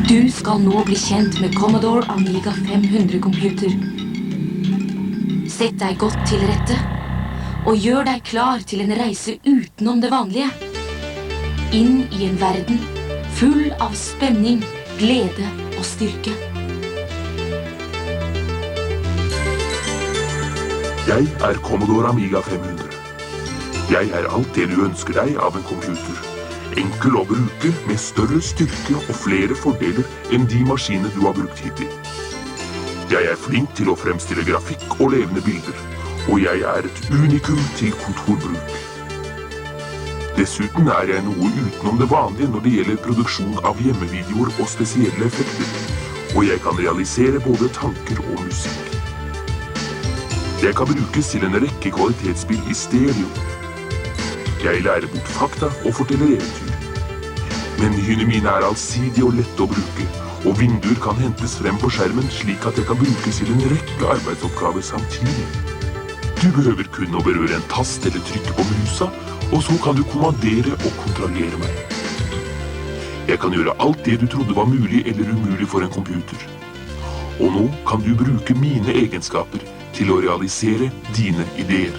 Du skal nå bli kjent med Commodore Amiga 500-computer. Sett deg godt til rette, og gjør deg klar til en reise utenom det vanlige. Inn i en verden full av spenning, glede og styrke. Jeg er Commodore Amiga 500. Jeg er alt det du ønsker deg av en computer. Enkel å bruke, med større styrke og flere fordeler enn de maskinene du har brukt hittil. Jeg er flink til å fremstille grafikk og levende bilder, og jeg er et unikum til kontorbruk. Dessuten er jeg noe utenom det vanlige når det gjelder produksjon av hjemmevideoer og spesielle effekter, og jeg kan realisere både tanker og musikk. Jeg kan brukes til en rekke kvalitetsspill i stereo. Jeg lærer bort fakta og forteller eventyr. Menyene mine er allsidige og lette å bruke, og vinduer kan hentes frem på skjermen slik at jeg kan brukes til en rekke arbeidsoppgaver samtidig. Du behøver kun å berøre en tast eller trykke på musa, og så kan du kommandere og kontrollere meg. Jeg kan gjøre alt det du trodde var mulig eller umulig for en computer. Og nå kan du bruke mine egenskaper til å realisere dine ideer.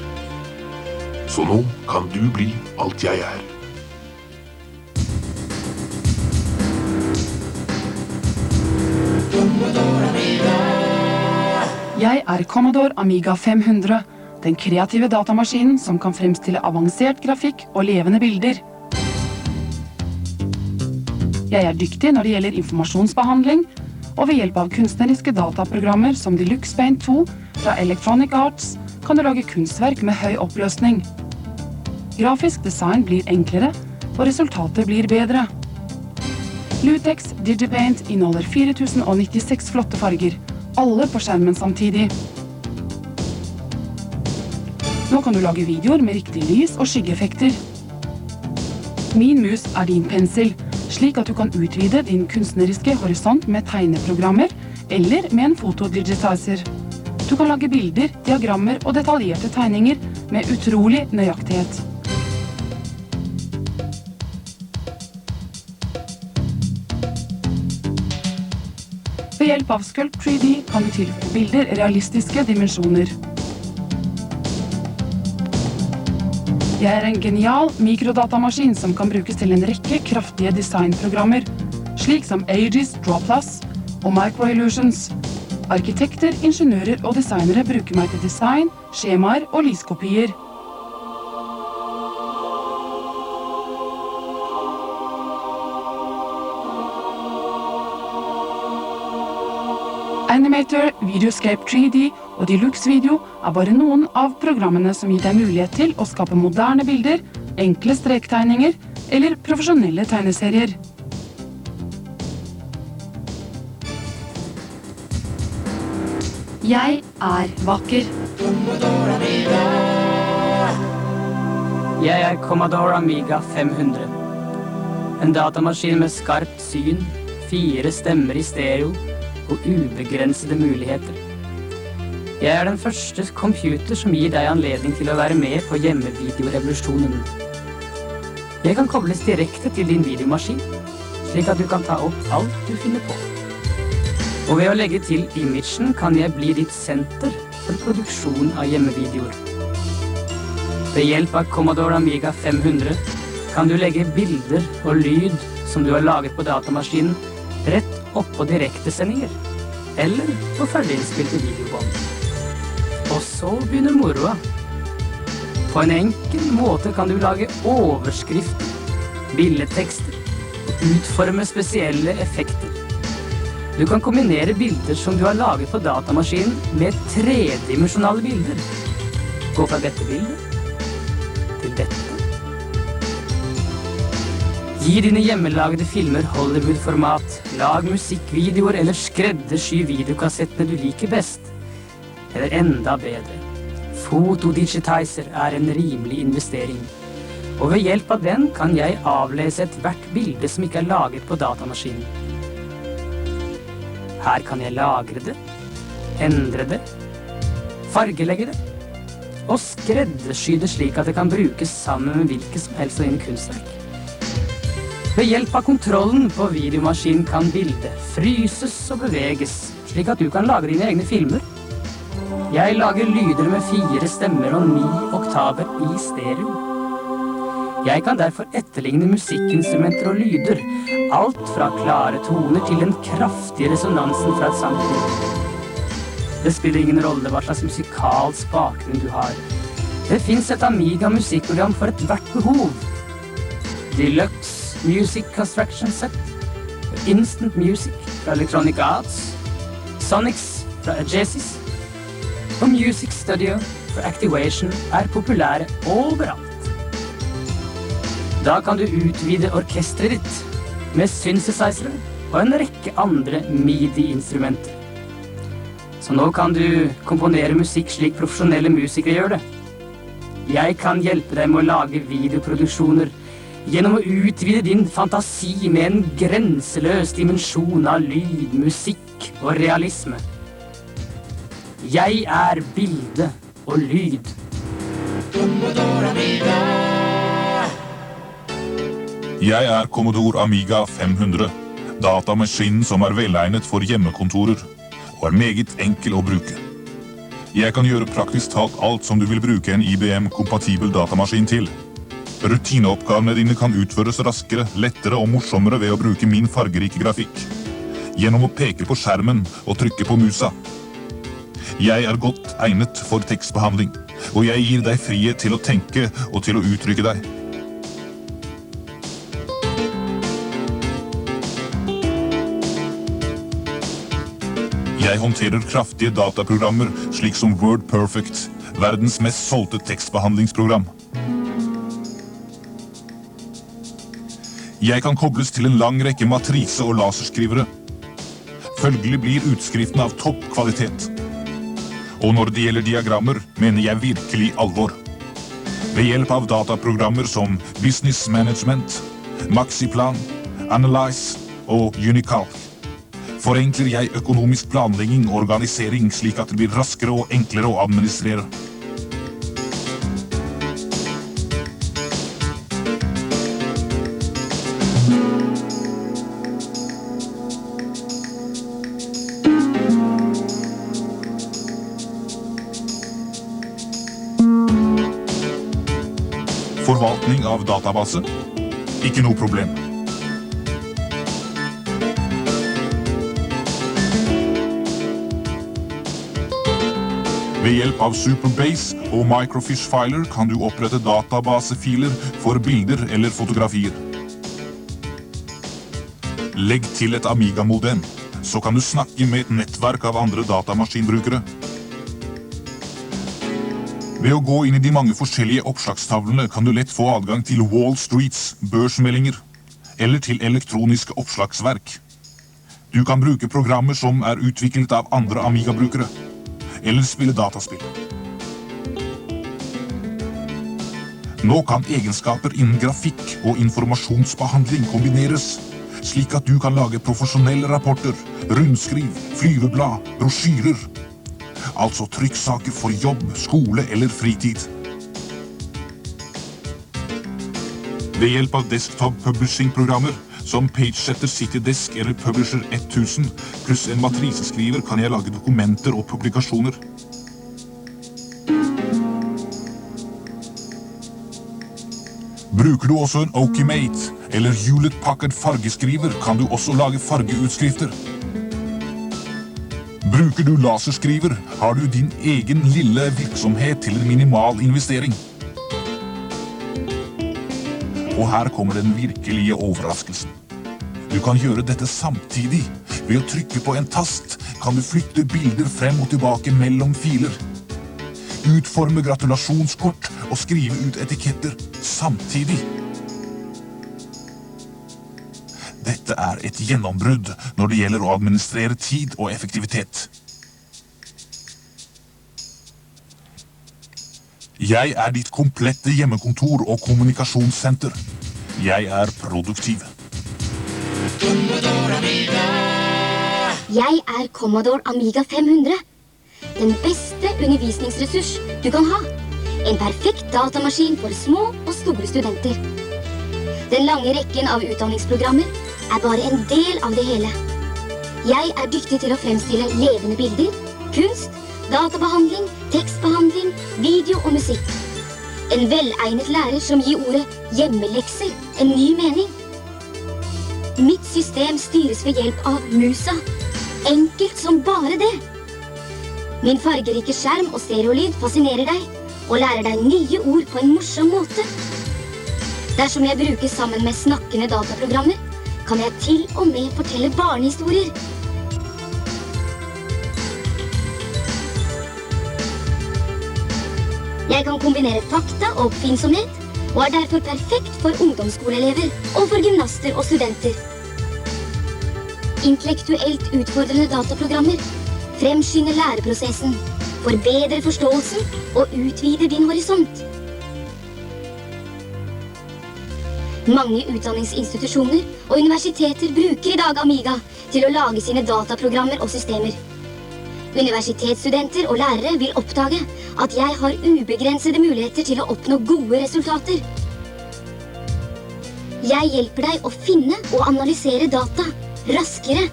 Så nå kan du bli alt jeg er. Jeg er Commodore Amiga 500, den kreative datamaskinen som kan fremstille avansert grafikk og levende bilder. Jeg er dyktig når det gjelder informasjonsbehandling, og ved hjelp av kunstneriske dataprogrammer som Deluxe Paint 2 fra Electronic Arts kan du lage kunstverk med høy oppløsning. Grafisk design blir enklere, og resultatet blir bedre. Lutex Digipaint inneholder 4096 flotte farger, alle på skjermen samtidig. Nå kan du lage videoer med riktig lys og skyggeeffekter. Min mus er din pensel, slik at du kan utvide din kunstneriske horisont med tegneprogrammer eller med en fotodigitizer. Du kan lage bilder, diagrammer og detaljerte tegninger med utrolig nøyaktighet. Ved hjelp av Sculpt 3D kan du tilføye bilder realistiske dimensjoner. Jeg er en genial mikrodatamaskin som kan brukes til en rekke kraftige designprogrammer, slik som Aegis, Draw Plus og Microillusions. Arkitekter, ingeniører og designere bruker meg til design, skjemaer og lyskopier. Animator, Videoscape 3D og Deluxe Video er bare noen av programmene som gir deg mulighet til å skape moderne bilder, enkle strektegninger eller profesjonelle tegneserier. Jeg er vakker. Jeg er Commodore Amiga 500. En datamaskin med skarpt syn, 4 stemmer i stereo og ubegrensede muligheter. Jeg er den første computer som gir deg anledning til å være med på hjemmevideorevolusjonen. Jeg kan kobles direkte til din videomaskin, slik at du kan ta opp alt du finner på. Og ved å legge til imagen kan jeg bli ditt senter for produksjon av hjemmevideoer. Ved hjelp av Commodore Amiga 500 kan du legge bilder og lyd som du har laget på datamaskinen rett oppå direktesendinger, eller på ferdiginnspilte videobånd. Og så begynner moroa. På en enkel måte kan du lage overskrifter, billedtekster og utforme spesielle effekter. Du kan kombinere bilder som du har laget på datamaskinen med 3-dimensjonale bilder. Gå fra dette bildet til dette. Gi dine hjemmelagede filmer Hollywood-format, lag musikkvideoer eller skreddersky videokassettene du liker best. Eller enda bedre, fotodigitizer er en rimelig investering. Og ved hjelp av den kan jeg avlese et hvert bilde som ikke er laget på datamaskinen. Her kan jeg lagre det, endre det, fargelegge det, og skreddersky det slik at det kan brukes sammen med hvilket som helst av dine kunstverk. Ved hjelp av kontrollen på videomaskinen kan bildet fryses og beveges, slik at du kan lage dine egne filmer. Jeg lager lyder med 4 stemmer og 9 oktaver i stereo. Jeg kan derfor etterligne musikkinstrumenter og lyder, alt fra klare toner til den kraftige resonansen fra et samtidig. Det spiller ingen rolle hva slags musikalsk bakgrunn du har. Det finnes et Amiga musikkprogram for et hvert behov. Deluxe Music Construction Set, Instant Music fra Electronic Arts, Sonics fra Agesis og Music Studio for Activation populære overalt. Da kan du utvide orkestret ditt med synthesizere og en rekke andre MIDI-instrumenter. Så nå kan du komponere musikk slik profesjonelle musikere gjør det. Jeg kan hjelpe deg med å lage videoproduksjoner gjennom å utvide din fantasi med en grenseløs dimensjon av lyd, musikk og realisme. Jeg bilde og lyd. Jeg Commodore Amiga 500, datamaskinen som velegnet for hjemmekontorer, og meget enkel å bruke. Jeg kan gjøre praktisk talt alt som du vil bruke en IBM-kompatibel datamaskin til. Rutineoppgavene dine kan utføres raskere, lettere og morsommere ved å bruke min fargerike grafikk. Gjennom å peke på skjermen og trykke på musa. Jeg godt egnet for tekstbehandling, og jeg gir deg frihet til å tenke og til å uttrykke deg. Jeg håndterer kraftige dataprogrammer slik som WordPerfect, verdens mest solgte tekstbehandlingsprogram. Jeg kan kobles til en lang rekke matrise- og laserskrivere. Følgelig blir utskriften av topp kvalitet. Og når det gjelder diagrammer, mener jeg virkelig alvor. Ved hjelp av dataprogrammer som Business Management, Maxiplan, Analyze og Unicalc forenkler jeg økonomisk planlegging og organisering slik at det blir raskere og enklere å administrere. Forvaltning av database? Ikke noe problem. Ved hjelp av Superbase og Microfiche-filer kan du opprette databasefiler for bilder eller fotografier. Legg til et Amiga-modem, så kan du snakke med et nettverk av andre datamaskinbrukere. Ved å gå inn i de mange forskjellige oppslagstavlene kan du lett få adgang til Wall Streets børsmeldinger, eller til elektroniske oppslagsverk. Du kan bruke programmer som utviklet av andre Amiga-brukere, eller spille dataspill. Nå kan egenskaper innen grafikk og informasjonsbehandling kombineres, slik at du kan lage profesjonelle rapporter, rundskriv, flyveblad, brosjyrer, altså trykksaker for jobb, skole eller fritid. Ved hjelp av desktop publishing-programmer som PageSetter CityDesk eller Publisher 1000 pluss en matriseskriver kan jeg lage dokumenter og publikasjoner. Bruker du også en Okimate eller Hewlett Packard fargeskriver kan du også lage fargeutskrifter. Bruker du laserskriver har du din egen lille virksomhet til en minimal investering. Og her kommer den virkelige overraskelsen. Du kan gjøre dette samtidig. Ved å trykke på en tast kan du flytte bilder frem og tilbake mellom filer. Utforme gratulasjonskort og skrive ut etiketter samtidig. Dette et gjennombrudd når det gjelder å administrere tid og effektivitet. Jeg ditt komplette hjemmekontor og kommunikasjonssenter. Jeg produktiv. Jeg Commodore Amiga 500. Den beste undervisningsressurs du kan ha. En perfekt datamaskin for små og store studenter. Den lange rekken av utdanningsprogrammer er bare en del av det hele. Jeg er dyktig til å fremstille levende bilder, kunst, databehandling, tekstbehandling, video og musikk. En velegnet lærer som gir ordet hjemmelekser en ny mening. Mitt system styres ved hjelp av musa. Enkelt som bare det. Min fargerike skjerm og stereolyd fascinerer deg og lærer deg nye ord på en morsom måte. Dersom jeg bruker sammen med snakkende dataprogrammer, kan jeg til og med fortelle barnehistorier. Jeg kan kombinere fakta og oppfinnsomhet, og er derfor perfekt for ungdomsskoleelever og for gymnaster og studenter. Intellektuelt utfordrende dataprogrammer fremskynder læreprosessen, forbedrer forståelsen og utvider din horisont. Mange utdanningsinstitusjoner og universiteter bruker i dag Amiga til å lage sine dataprogrammer og systemer. Universitetsstudenter og lærere vil oppdage at jeg har ubegrensede muligheter til å oppnå gode resultater. Jeg hjelper deg å finne og analysere data raskere.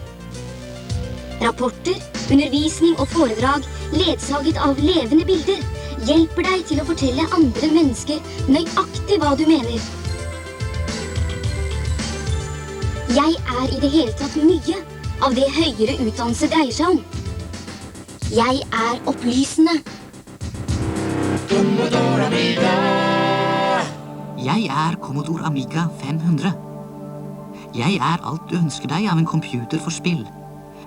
Rapporter, undervisning og foredrag ledsaget av levende bilder hjelper deg til å fortelle andre mennesker nøyaktig hva du mener. Jeg er i det hele tatt mye av det høyere utdannelse dreier seg om. Jeg er opplysende. Jeg er Commodore Amiga 500. Jeg er alt du ønsker deg av en computer for spill,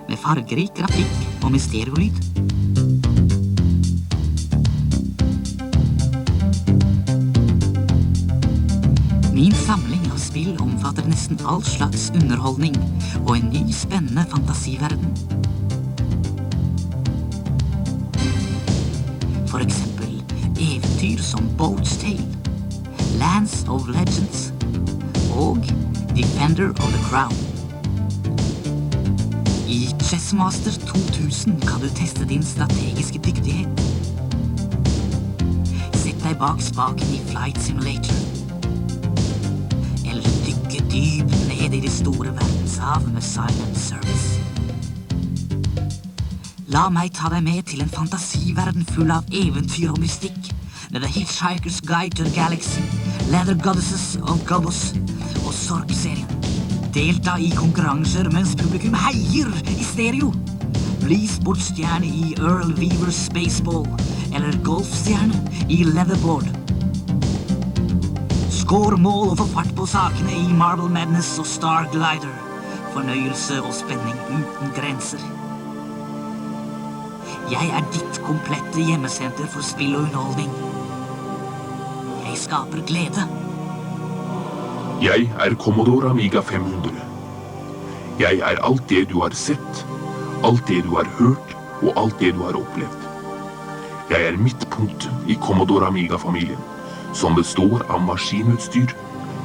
med fargerik grafikk og med stereolyd. Min samling av spill omfatter nesten all slags underholdning og en ny spennende fantasiverden. For eksempel eventyr som Boat's Tale, Lands of Legends og Defender of the Crown. I Chessmaster 2000 kan du teste din strategiske dyktighet. Sett deg bak spaken i Flight Simulator. Eller dykke dypt ned i det store verdenshav med Silent Service. La meg ta deg med til en fantasiverden full av eventyr og mystikk, med The Hitchhiker's Guide to the Galaxy, Leather Goddesses of Gobbos og Sorg-serien. Delta i konkurranser mens publikum heier i stereo. Bli sportsstjerne i Earl Weaver's Spaceball, eller golfstjerne i Leatherboard. Skår mål og få fart på sakene i Marble Madness og Star Glider. Fornøyelse og spenning uten grenser. Jeg er ditt komplette hjemmesenter for spill og underholdning. Jeg skaper glede. Jeg er Commodore Amiga 500. Jeg er alt det du har sett, alt det du har hørt og alt det du har opplevd. Jeg er midtpunktet i Commodore Amiga-familien, som består av maskinutstyr,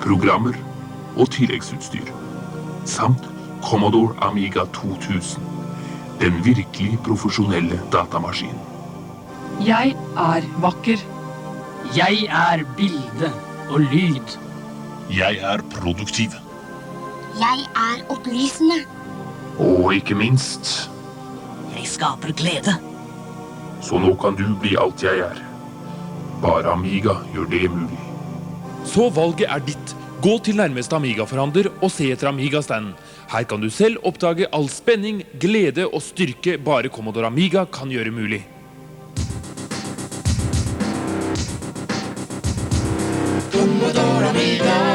programmer og tilleggsutstyr, samt Commodore Amiga 2000, den virkelig profesjonelle datamaskinen. Jeg er vakker. Jeg er bilde og lyd. Jeg er produktiv. Jeg er opplysende. Og ikke minst, Jeg skaper glede. så nå kan du bli alt jeg er. Bare Amiga gjør det mulig. Så valget er ditt. Gå til nærmeste Amiga-forhandler og se etter Amiga-standen. Her kan du selv oppdage all spenning, glede og styrke bare Commodore Amiga kan gjøre mulig. Commodore Amiga.